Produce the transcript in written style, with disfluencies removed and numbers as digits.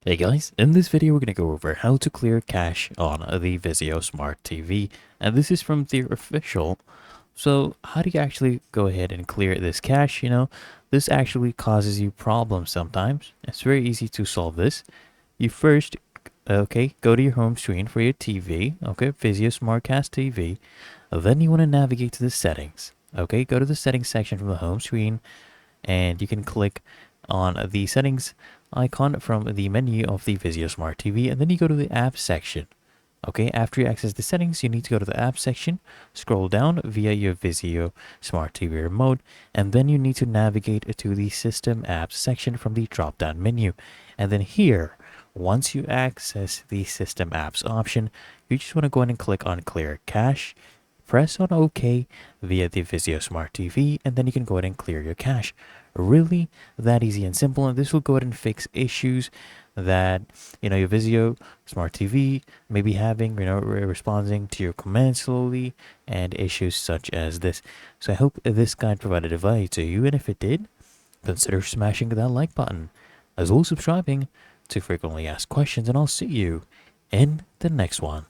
Hey guys, in this video we're going to go over how to clear cache on the Vizio Smart TV, and this is from their official. So how do you actually go ahead and clear this cache? This actually causes you problems sometimes. It's very easy to solve this. You first, go to your home screen for your TV, Vizio Smartcast TV. Then you want to navigate to the settings, go to the settings section from the home screen, and you can click on the settings icon from the menu of the Vizio Smart TV, and then you go to the app section. After you access the settings, you need to go to the app section, scroll down via your Vizio Smart TV remote, and then you need to navigate to the System Apps section from the drop-down menu. And then here, once you access the System Apps option, you just want to go ahead and click on Clear Cache, press on OK via the Vizio Smart TV, and then you can go ahead and clear your cache. Really that easy and simple, and this will go ahead and fix issues that your Vizio Smart TV may be having, responding to your commands slowly, and issues such as this. So I hope this guide provided value to you, and if it did, consider smashing that like button, as well as subscribing to frequently asked questions, and I'll see you in the next one.